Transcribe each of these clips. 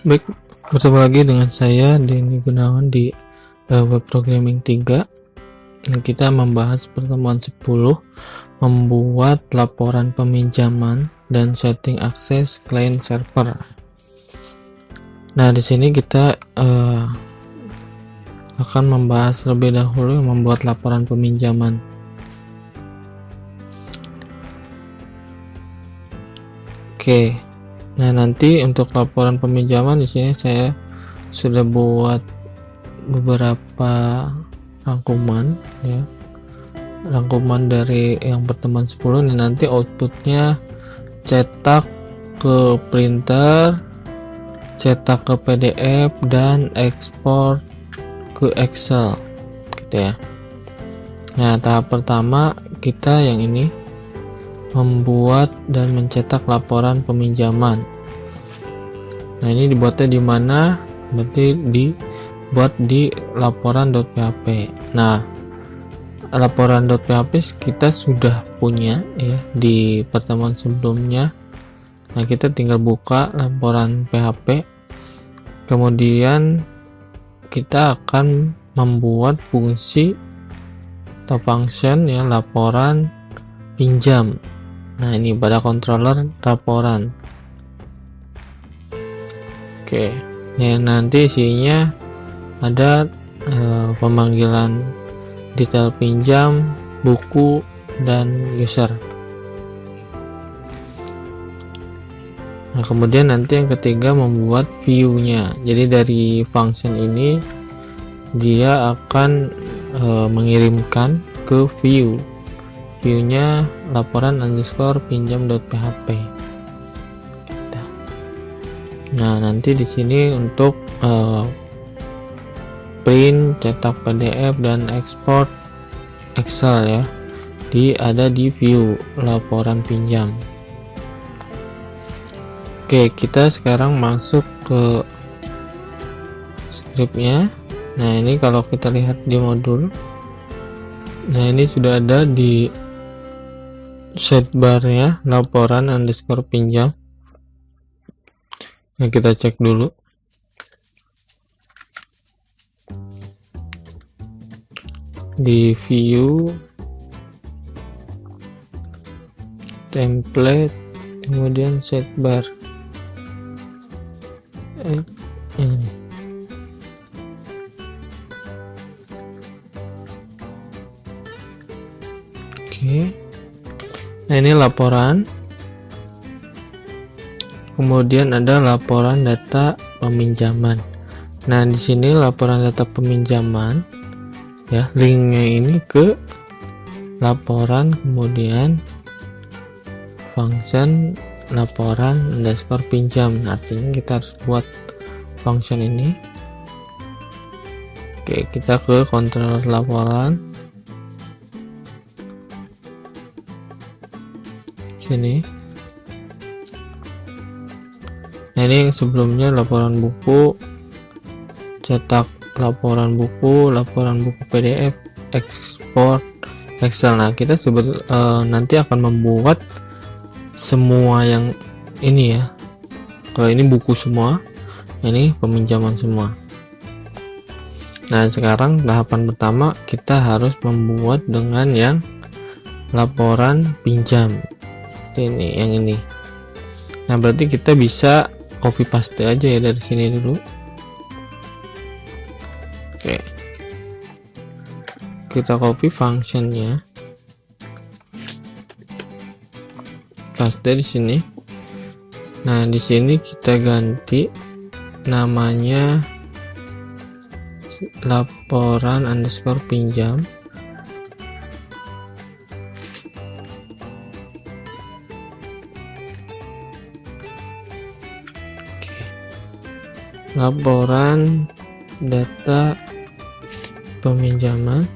Baik, bertemu lagi dengan saya Denny Gunawan di Web Programming 3. Kita membahas pertemuan 10, membuat laporan peminjaman dan setting akses client server. Nah, di sini kita akan membahas lebih dahulu membuat laporan peminjaman. Oke. Nah, nanti untuk laporan peminjaman di sini saya sudah buat beberapa rangkuman ya. Rangkuman dari yang pertemuan 10 ini, nanti outputnya cetak ke printer, cetak ke PDF, dan ekspor ke Excel gitu ya. Nah, tahap pertama kita yang ini, membuat dan mencetak laporan peminjaman. Nah, ini dibuatnya di mana? Berarti dibuat di laporan.php. Nah, laporan.php kita sudah punya ya di pertemuan sebelumnya. Nah, kita tinggal buka laporan PHP, kemudian kita akan membuat fungsi atau function ya, laporan pinjam. Nah, ini pada controller laporan. Oke, ya, nanti isinya ada pemanggilan detail pinjam, buku, dan user. Nah, kemudian nanti yang ketiga membuat view-nya. Jadi dari function ini dia akan mengirimkan ke view-nya laporan underscore pinjam.php. Nah, nanti di sini untuk print, cetak PDF, dan ekspor Excel ya, ada di view laporan pinjam. Oke, kita sekarang masuk ke scriptnya. Nah, ini kalau kita lihat di modul, nah ini sudah ada di sidebar ya, laporan underscore pinjam. Nah, kita cek dulu. Di view, template, kemudian sidebar. Ini. Oke. Nah, ini laporan. Kemudian ada laporan data peminjaman. Nah, di sini laporan data peminjaman ya, linknya ini ke laporan, kemudian function laporan underscore pinjam. Artinya kita harus buat function ini. Oke, kita ke controller laporan, sini. Nah, ini yang sebelumnya laporan buku, cetak laporan buku PDF, ekspor Excel. Nah, kita nanti akan membuat semua yang ini ya. Kalau ini buku semua, ini peminjaman semua. Nah, sekarang tahapan pertama kita harus membuat dengan yang laporan pinjam. Ini yang ini. Nah, berarti kita bisa copy paste aja ya dari sini dulu. Oke, kita copy functionnya, paste di sini. Nah, di sini kita ganti namanya laporan underscore pinjam. Laporan data peminjaman.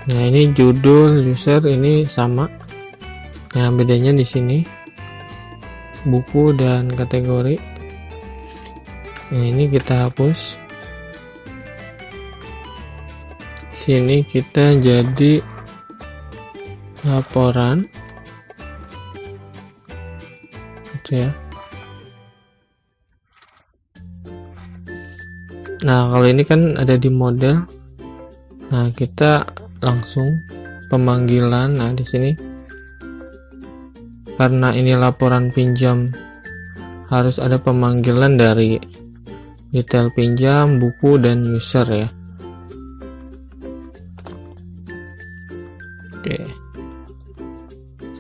Nah, ini judul, user ini sama. Nah, bedanya di sini buku dan kategori. Nah, ini kita hapus. Sini kita jadi laporan gitu ya. Nah, kalau ini kan ada di model. Nah, kita langsung pemanggilan. Nah, di sini karena ini laporan pinjam harus ada pemanggilan dari detail pinjam, buku, dan user ya. Oke.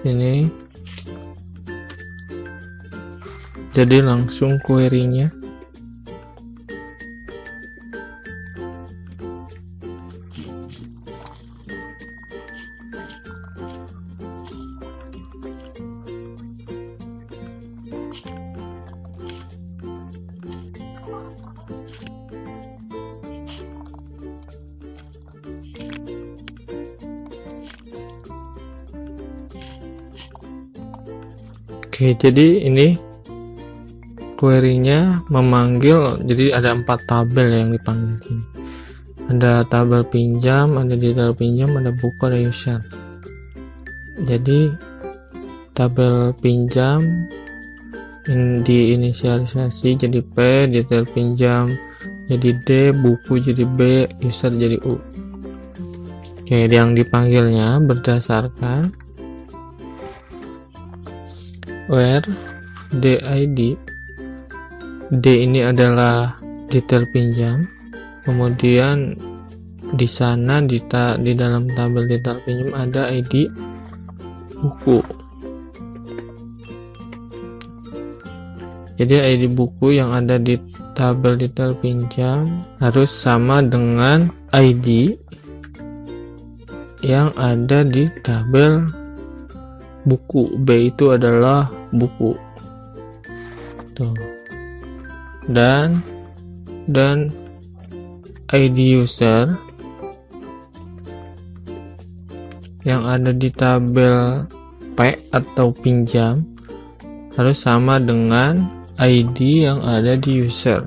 Sini. Jadi langsung query-nya. Oke, jadi ini query-nya memanggil, jadi ada 4 tabel yang dipanggil sini. Ada tabel pinjam, ada detail pinjam, ada buku, ada user. Jadi tabel pinjam diinisialisasi jadi P, detail pinjam jadi D, buku jadi B, user jadi U. Oke, yang dipanggilnya berdasarkan where DID. D ini adalah detail pinjam, kemudian di sana di dalam tabel detail pinjam ada ID buku. Jadi ID buku yang ada di tabel detail pinjam harus sama dengan ID yang ada di tabel buku. B itu adalah buku. Tuh. Dan ID user yang ada di tabel P atau pinjam harus sama dengan ID yang ada di user.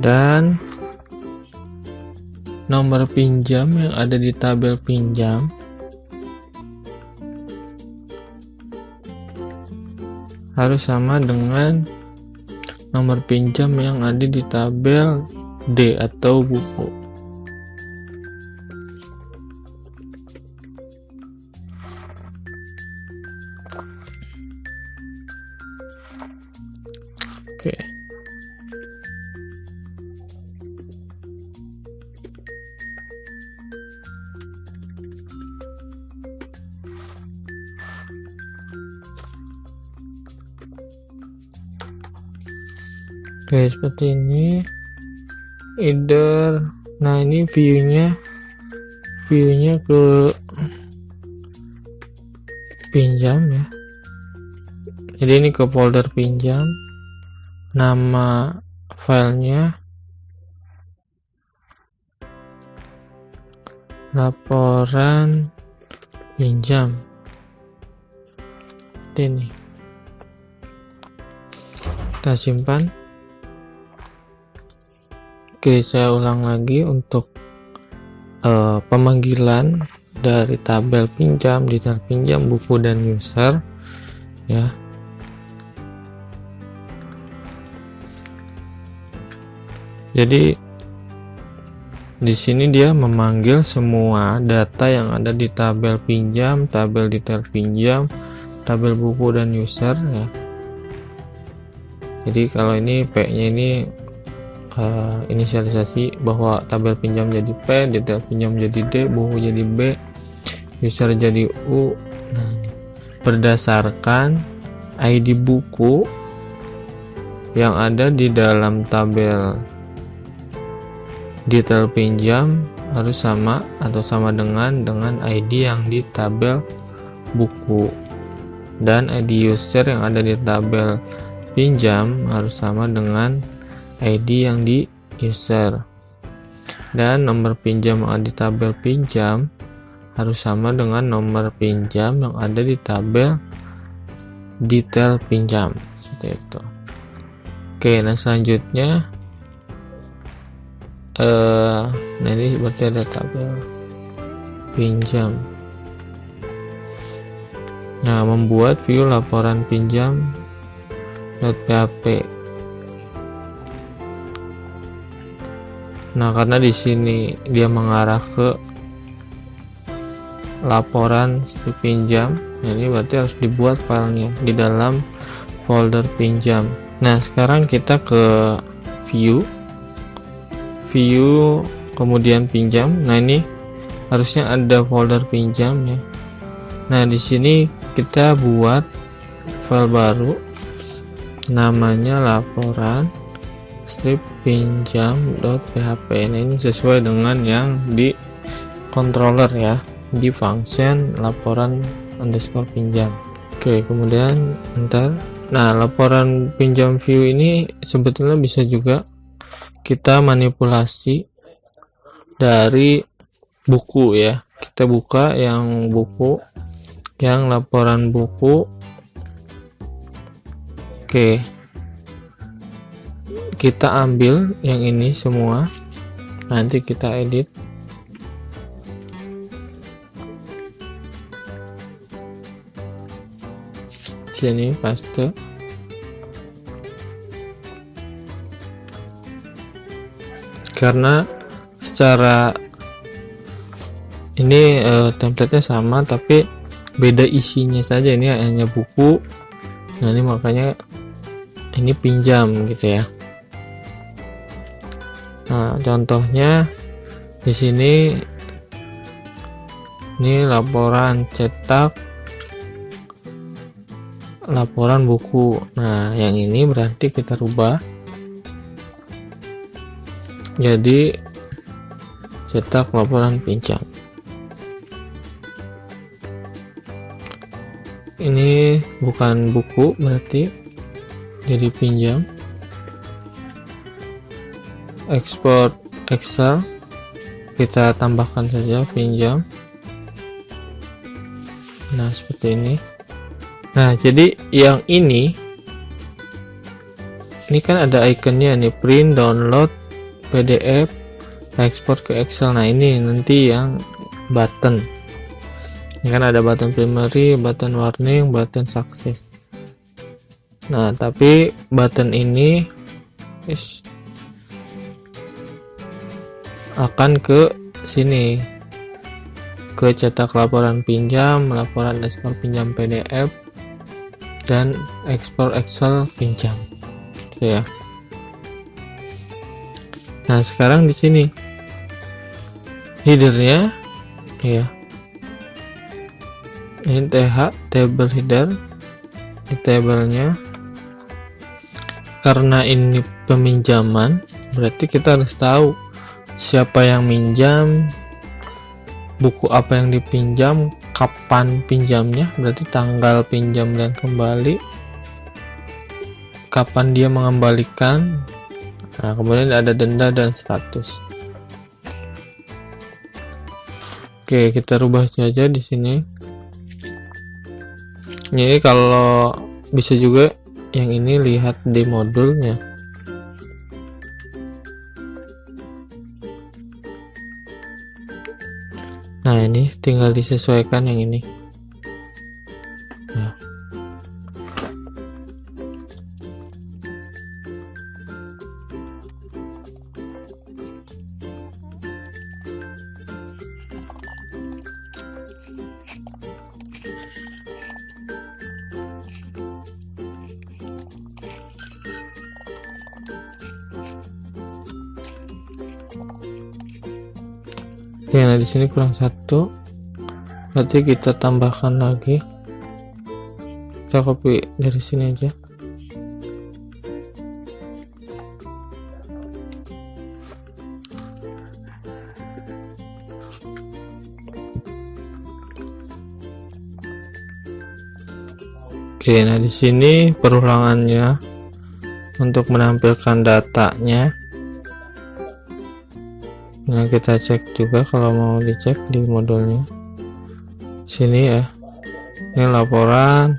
Dan nomor pinjam yang ada di tabel pinjam harus sama dengan nomor pinjam yang ada di tabel D atau buku. Oke. Oke, seperti ini. Nah ini viewnya ke pinjam ya. Jadi ini ke folder pinjam. Nama filenya laporan pinjam. Ini kita simpan. Oke, saya ulang lagi untuk pemanggilan dari tabel pinjam, detail pinjam, buku, dan user ya. Jadi di sini dia memanggil semua data yang ada di tabel pinjam, tabel detail pinjam, tabel buku, dan user ya. Jadi kalau ini P-nya ini inisialisasi bahwa tabel pinjam jadi P, detail pinjam jadi D, buku jadi B, user jadi U. Nah, berdasarkan ID buku yang ada di dalam tabel detail pinjam harus sama atau sama dengan ID yang di tabel buku, dan ID user yang ada di tabel pinjam harus sama dengan ID yang di user, dan nomor pinjam yang ada di tabel pinjam harus sama dengan nomor pinjam yang ada di tabel detail pinjam, seperti itu. Oke, nah selanjutnya nah ini berarti ada tabel pinjam. Nah, membuat view laporan pinjam .php. Nah, karena di sini dia mengarah ke laporan pinjam, nah ini berarti harus dibuat filenya di dalam folder pinjam. Nah, sekarang kita ke view kemudian pinjam. Nah, ini harusnya ada folder pinjam ya. Nah, di sini kita buat file baru namanya laporan strip pinjam.php. Nah, ini sesuai dengan yang di controller ya, di function laporan underscore pinjam. Oke, kemudian nah, laporan pinjam view ini sebetulnya bisa juga kita manipulasi dari buku ya. Kita buka yang buku, yang laporan buku. Oke, kita ambil yang ini semua, nanti kita edit. Sini paste. Karena secara ini template-nya sama tapi beda isinya saja, ini hanya buku. Nah, ini makanya ini pinjam gitu ya. Nah, contohnya di sini ini laporan cetak, laporan buku. Nah, yang ini berarti kita rubah jadi cetak laporan pinjam. Ini bukan buku, berarti jadi pinjam. Export Excel, kita tambahkan saja pinjam. Nah, seperti ini. Nah, jadi yang ini kan ada ikonnya nih, print, download, PDF, export ke Excel. Nah, ini nanti yang button. Ini kan ada button primary, button warning, button success. Nah, tapi button ini akan ke sini, ke cetak laporan pinjam, laporan ekspor pinjam PDF, dan ekspor Excel pinjam, gitu ya. Nah, sekarang di sini headernya ya, ini table header, di tabelnya karena ini peminjaman berarti kita harus tahu siapa yang minjam, buku apa yang dipinjam, kapan pinjamnya, berarti tanggal pinjam dan kembali, kapan dia mengembalikan. Nah, kemudian ada denda dan status. Oke, kita rubah saja di sini. Ini kalau bisa juga yang ini lihat di modulnya. Nah, ini tinggal disesuaikan yang ini. Nah. Oke, nah di sini kurang satu, berarti kita tambahkan lagi. Kita copy dari sini aja. Oke, nah di sini perulangannya untuk menampilkan datanya. Nah, kita cek juga kalau mau dicek di modulnya. Sini ya. Ini laporan.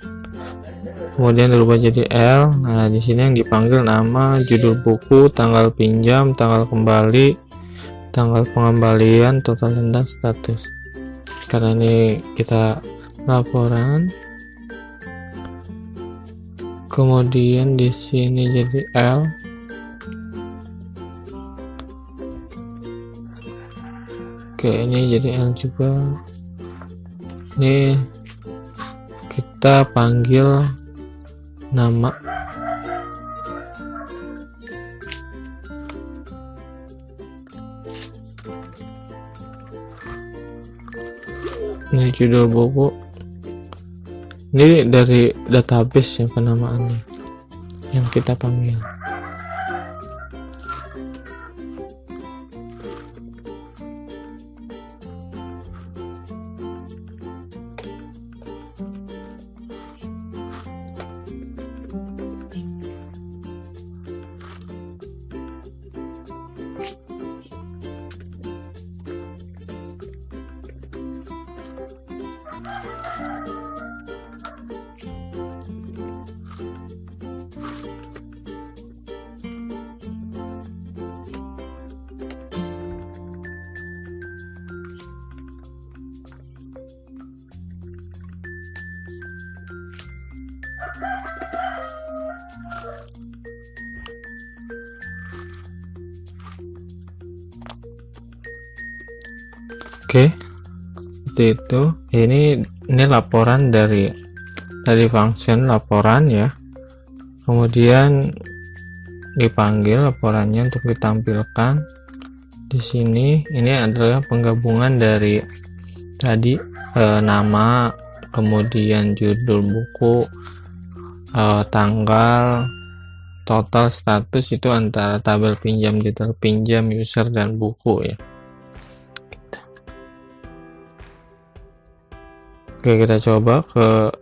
Kemudian dirubah jadi L. Nah, di sini yang dipanggil nama, judul buku, tanggal pinjam, tanggal kembali, tanggal pengembalian, total denda, status. Karena ini kita laporan, kemudian di sini jadi L, oke ini jadi L juga. Ini kita panggil nama, ini judul buku, ini dari database ya penamaannya yang kita panggil. Oke, seperti itu. Ini laporan dari function laporan ya. Kemudian dipanggil laporannya untuk ditampilkan di sini. Ini adalah penggabungan dari tadi nama, kemudian judul buku, tanggal, total, status, itu antara tabel pinjam, detail pinjam, user, dan buku ya. Oke, kita coba ke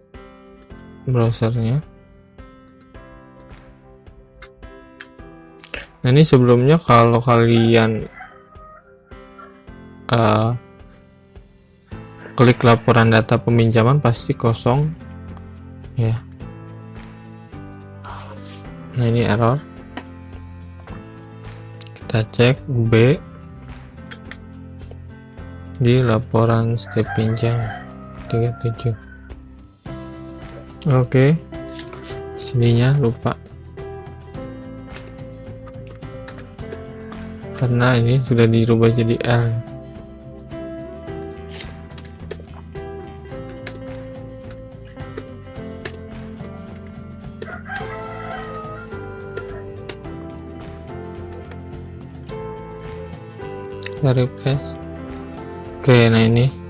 browsernya. Nah, ini sebelumnya kalau kalian klik laporan data peminjaman pasti kosong ya. Nah, ini error. Kita cek B di laporan setiap pinjam 37. Oke, sininya lupa karena ini sudah dirubah jadi L. Kita refresh. Oke, nah ini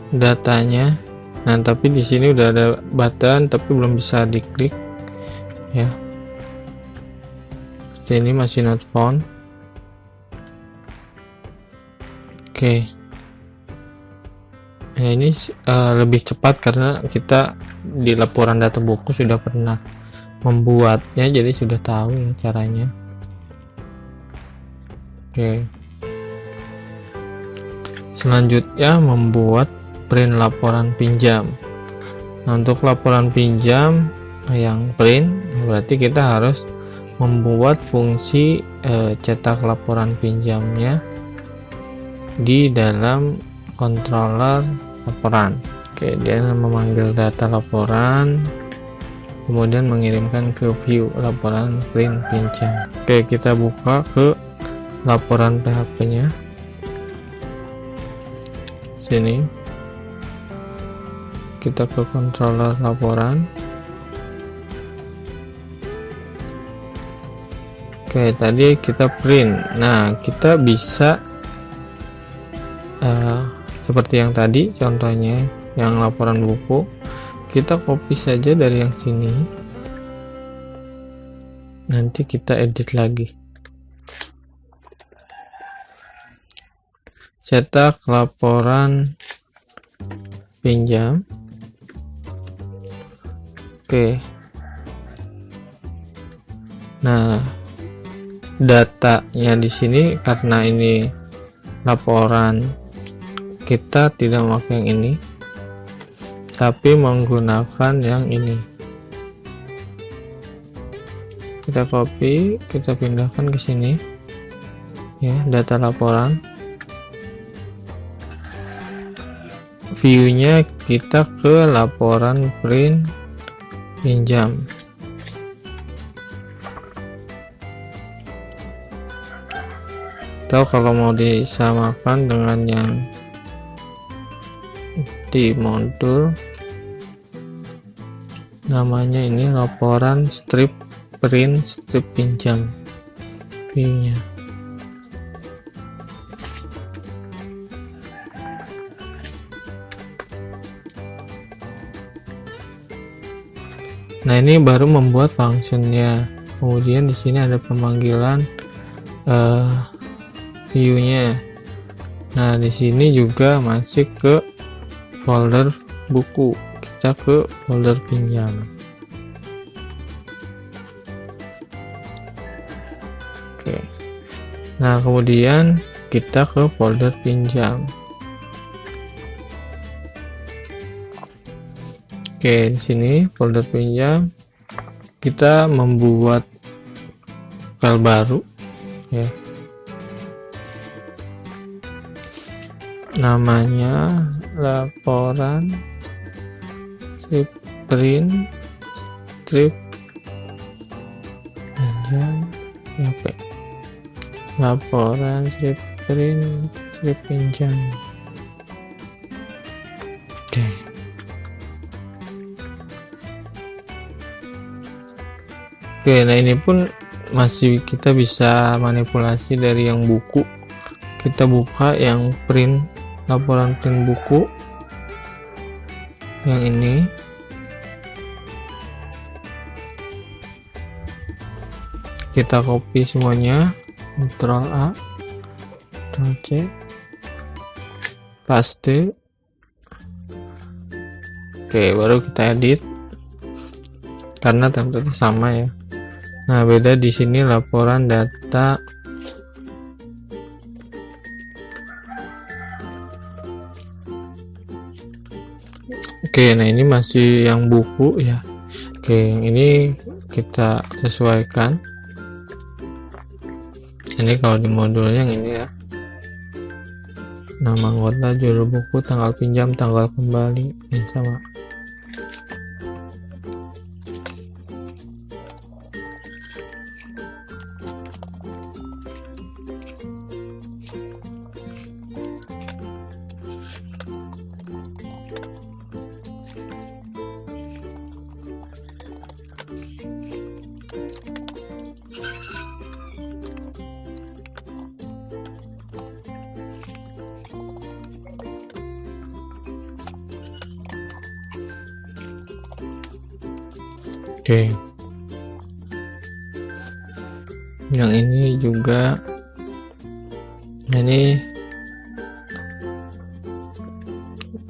datanya. Nah, tapi di sini udah ada button tapi belum bisa diklik ya. Ini masih not found. Oke. Nah, ini lebih cepat karena kita di laporan data buku sudah pernah membuatnya, jadi sudah tahu ya caranya. Oke. Selanjutnya membuat print laporan pinjam. Nah, untuk laporan pinjam yang print berarti kita harus membuat fungsi cetak laporan pinjamnya di dalam controller laporan. Oke, dia memanggil data laporan kemudian mengirimkan ke view laporan print pinjam. Oke, kita buka ke laporan PHP nya sini, kita ke controller laporan. Oke, tadi kita print. Nah, kita bisa seperti yang tadi contohnya yang laporan buku, kita copy saja dari yang sini, nanti kita edit lagi. Cetak laporan pinjam. Oke. Nah, datanya di sini karena ini laporan, kita tidak memakai yang ini tapi menggunakan yang ini. Kita copy, kita pindahkan ke sini. ya, data laporan. View-nya kita ke laporan print pinjam. Atau kalau mau disamakan dengan yang di modul, namanya ini laporan strip print strip pinjam view-nya. Nah, ini baru membuat functionnya. Kemudian di sini ada pemanggilan view-nya. Nah, di sini juga masih ke folder buku. Kita ke folder pinjam. Oke. Nah, kemudian kita ke folder pinjam. Oke, di sini folder pinjam kita membuat file baru ya. Namanya laporan strip print strip pinjam ya, laporan strip print strip pinjam. Oke. Oke, nah ini pun masih kita bisa manipulasi dari yang buku. Kita buka yang print, laporan print buku yang ini. Kita copy semuanya, Ctrl A, Ctrl C, paste. Oke, baru kita edit karena template sama ya. Nah, beda di sini laporan data Oke, nah ini masih yang buku ya. Oke, yang ini kita sesuaikan. Ini kalau di modulnya yang ini ya. Nama anggota, judul buku, tanggal pinjam, tanggal kembali. Ini sama. Oke, yang ini juga, ini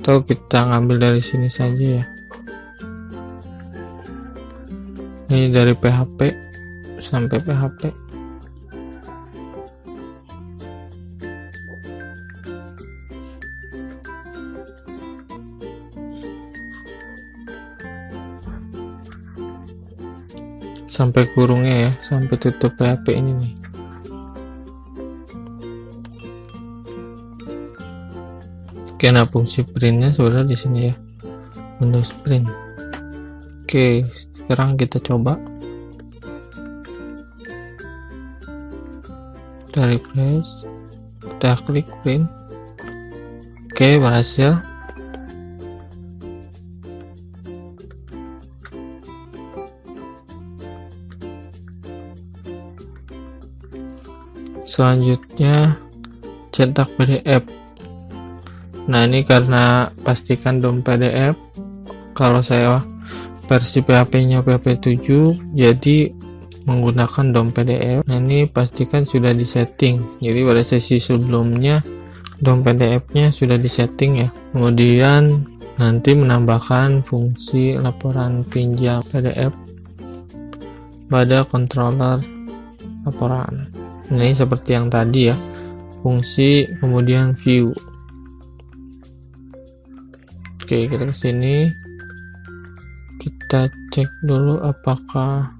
atau kita ngambil dari sini saja ya. Ini dari PHP sampai PHP. Sampai kurungnya ya, sampai tutup PHP ini nih. Oke, nah fungsi printnya sudah di sini ya, Windows Print. Oke, sekarang kita coba. Kita refresh, kita klik print. Oke, berhasil. Selanjutnya cetak PDF. Nah, ini karena pastikan DOM PDF. Kalau saya versi PHP-nya PHP 7, jadi menggunakan DOM PDF. Nah, ini pastikan sudah disetting. Jadi pada sesi sebelumnya DOM PDF-nya sudah disetting ya. Kemudian nanti menambahkan fungsi laporan pinjam PDF pada controller laporan. Ini seperti yang tadi ya, fungsi kemudian view. Oke, kita ke sini, kita cek dulu apakah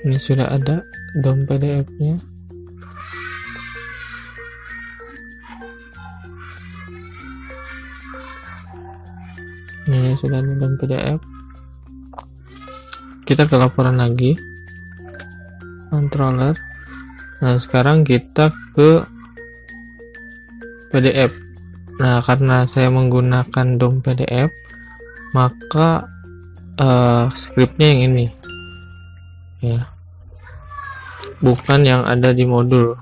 ini sudah ada DOM PDF-nya. Ini sudah di dalam PDF. Kita ke laporan lagi, controller. Nah sekarang kita ke PDF. Nah karena saya menggunakan DOM PDF, maka scriptnya yang ini ya, bukan yang ada di modul.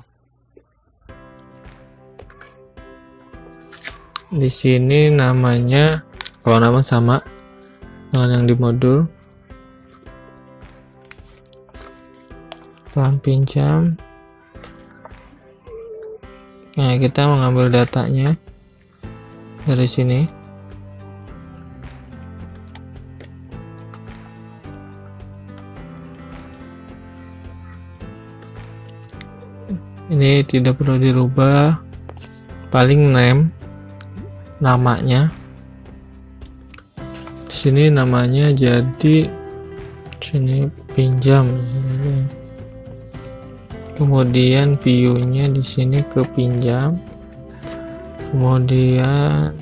Di sini namanya, kalau nama sama dengan yang di modul, pelan pinjam. Nah kita mengambil datanya dari sini. Ini tidak perlu dirubah, paling name, namanya di sini namanya jadi sini pinjam, kemudian view-nya di sini ke pinjam, kemudian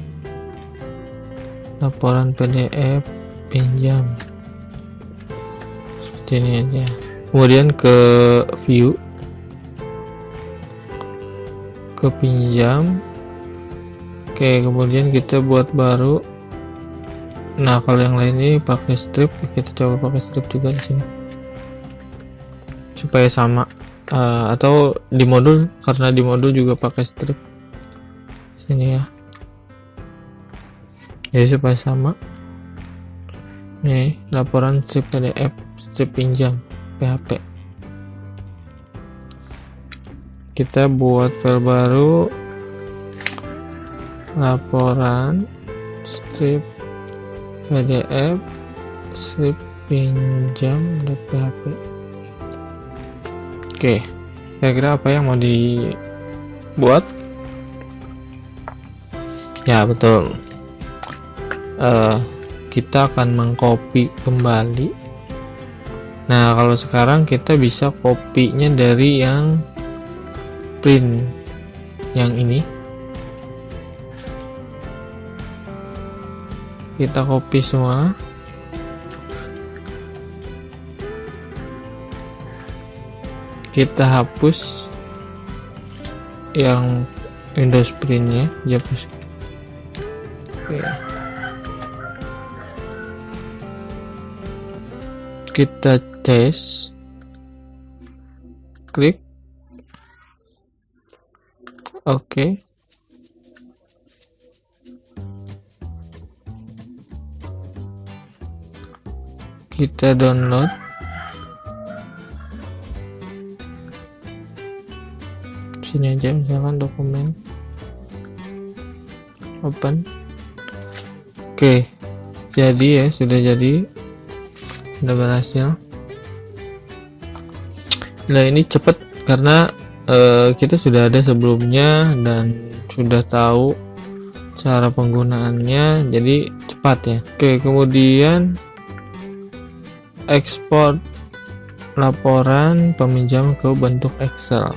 laporan PDF pinjam, seperti ini aja. Kemudian ke view, ke pinjam. Oke, kemudian kita buat baru. Nah kalau yang lain ini pakai strip, kita coba pakai strip juga di sini supaya sama. Atau di modul, karena di modul juga pakai strip sini ya, jadi supaya sama. Nih laporan strip PDF, strip pinjam PHP. Kita buat file baru, laporan strip PDF strip pinjam.php. Oke, kira-kira apa yang mau dibuat? Ya betul, kita akan mengcopy kembali. Nah kalau sekarang kita bisa kopinya dari yang print yang ini, kita copy semua. Kita hapus yang Windows printnya, hapus. Oke. Kita tes, klik oke. Kita download. Sini aja misalkan dokumen, open. Oke, jadi ya, sudah jadi, sudah berhasil. Nah ini cepet karena kita sudah ada sebelumnya dan sudah tahu cara penggunaannya, jadi cepat ya. Oke, kemudian ekspor laporan peminjam ke bentuk Excel.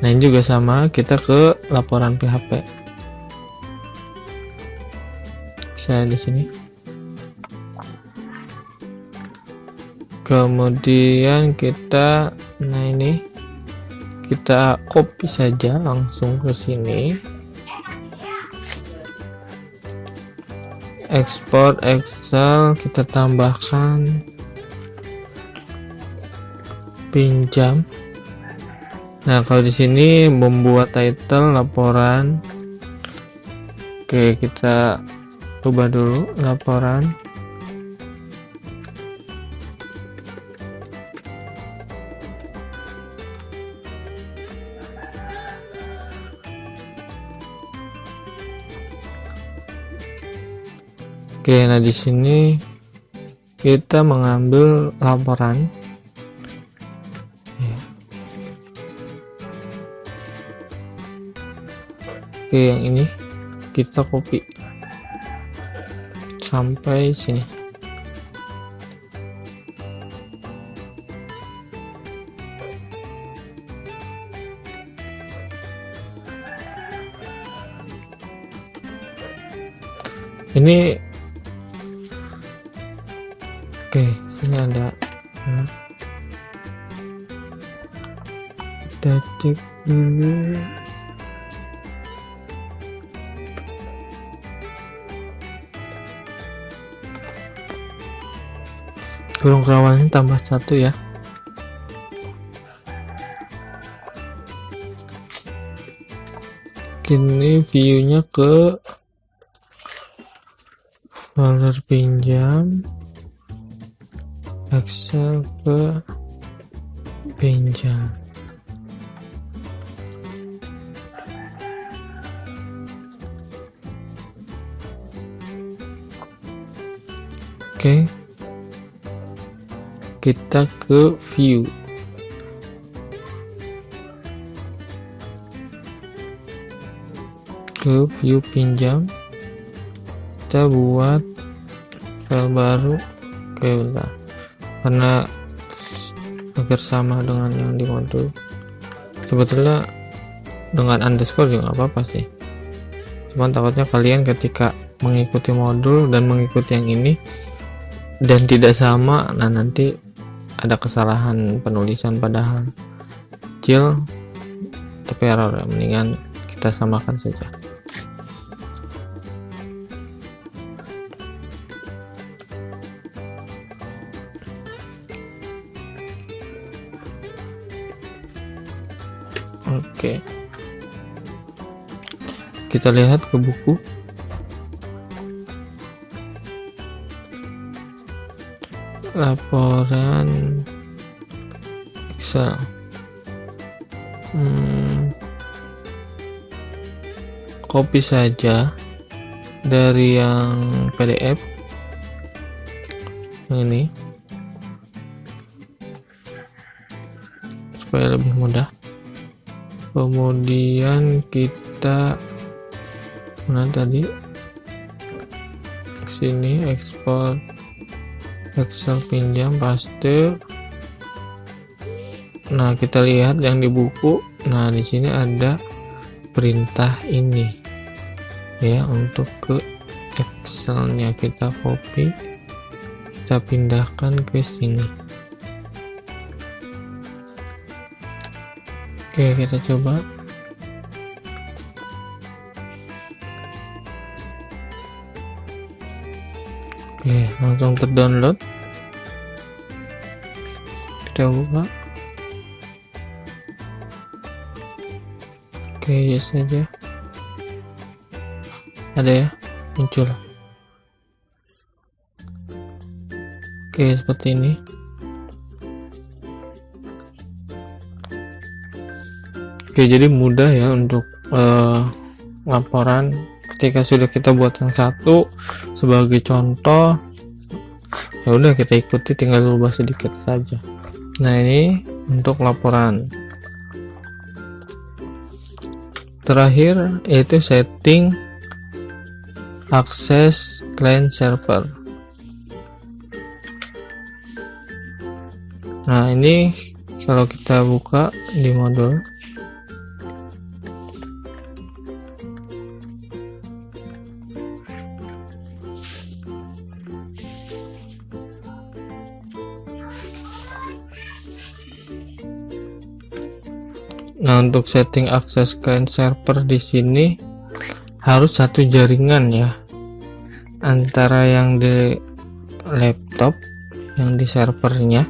Nah ini juga sama, kita ke laporan PHP. Bisa di sini. Kemudian kita, nah ini kita copy saja langsung ke sini. Ekspor Excel, kita tambahkan pinjam. Nah kalau di sini membuat title laporan, oke kita ubah dulu laporan. Oke, nah di sini kita mengambil laporan. Oke, yang ini kita copy sampai sini. Ini Oke, sini ada. Nah, kita cek dulu. Kurung kerawannya tambah 1 ya. Kini view-nya ke folder pinjam, Excel ke pinjam. Oke, kita ke view. Ke view pinjam, kita buat file baru. Oke, bentar, karena agar sama dengan yang di modul. Sebetulnya dengan underscore juga nggak apa-apa sih, cuman takutnya kalian ketika mengikuti modul dan mengikuti yang ini dan tidak sama, nah nanti ada kesalahan penulisan padahal kecil tapi error ya. Mendingan kita samakan saja. Oke, kita lihat ke buku. Laporan Excel. Copy saja dari yang PDF yang ini supaya lebih mudah. Kemudian kita mana tadi, sini ekspor Excel pinjam, paste. Nah, kita lihat yang di buku. Nah, di sini ada perintah ini ya, untuk ke Excelnya kita copy, kita pindahkan ke sini. Oke, kita coba. Oke, langsung terdownload. Kita buka. Oke, yes saja. Ada ya, muncul. Oke, seperti ini. Oke, jadi mudah ya untuk laporan. Ketika sudah kita buat yang satu sebagai contoh, ya udah kita ikuti, tinggal ubah sedikit saja. Nah, ini untuk laporan. Terakhir yaitu setting akses client server. Nah, ini kalau kita buka di modul, nah untuk setting akses client server di sini harus satu jaringan ya, antara yang di laptop, yang di servernya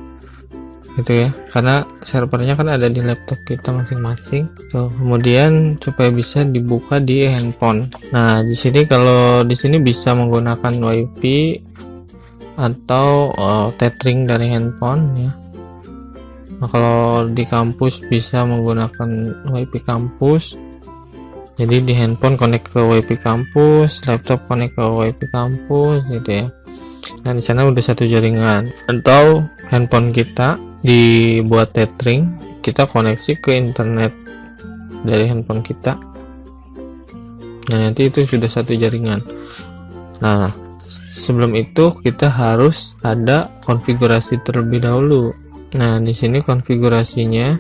gitu ya, karena servernya kan ada di laptop kita masing-masing. Kemudian supaya bisa dibuka di handphone. Nah, di sini kalau di sini bisa menggunakan WiFi atau tethering dari handphone ya. Nah, kalau di kampus bisa menggunakan WiFi kampus. Jadi di handphone connect ke WiFi kampus, laptop connect ke WiFi kampus gitu ya. Nah, di sana udah satu jaringan. Atau handphone kita dibuat tethering, kita koneksi ke internet dari handphone kita. Nah, nanti itu sudah satu jaringan. Nah, sebelum itu kita harus ada konfigurasi terlebih dahulu. Nah, di sini konfigurasinya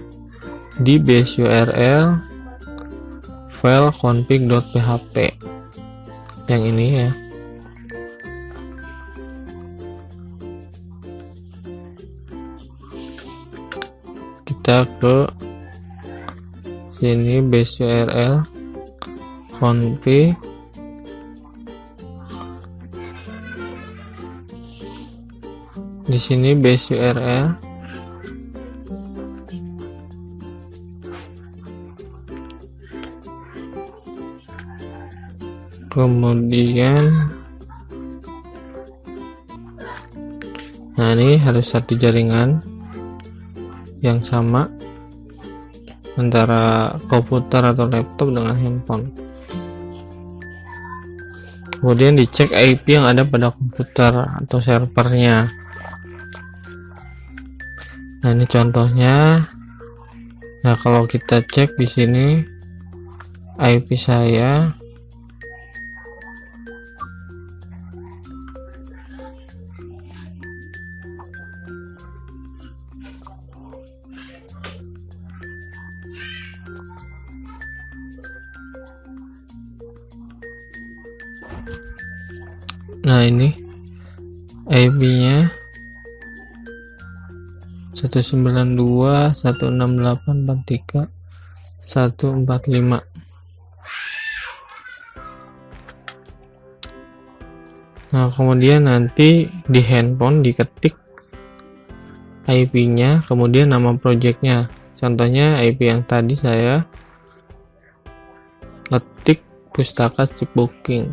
di base URL file config.php yang ini ya. kita ke sini base URL config, di sini base URL, kemudian ini harus satu jaringan yang sama antara komputer atau laptop dengan handphone. Kemudian dicek IP yang ada pada komputer atau servernya. Nah, ini contohnya. Nah, kalau kita cek di sini IP saya ini IP-nya 192.168.43.145. Nah, kemudian nanti di handphone diketik IP-nya, kemudian nama projectnya. Contohnya IP yang tadi saya ketik pustaka chip booking,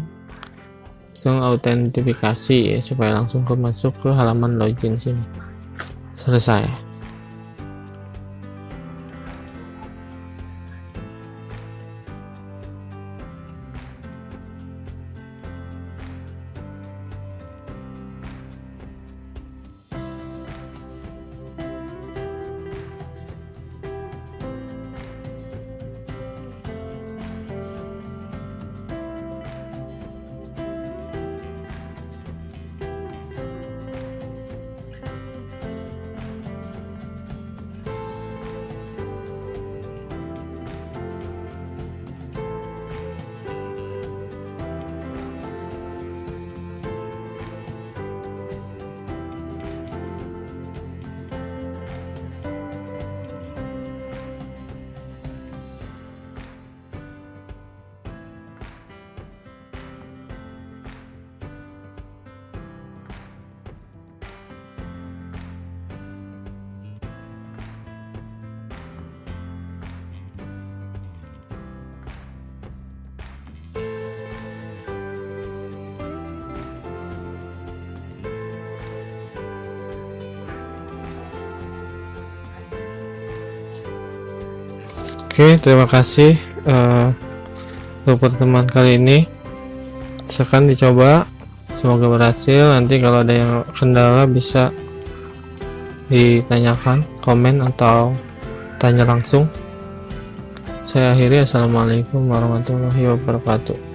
langsung autentifikasi ya, supaya langsung masuk ke halaman login sini. Selesai. Oke, terima kasih untuk pertemuan kali ini. Silakan dicoba, semoga berhasil. Nanti kalau ada yang kendala bisa ditanyakan, komen atau tanya langsung. Saya akhiri, assalamualaikum warahmatullahi wabarakatuh.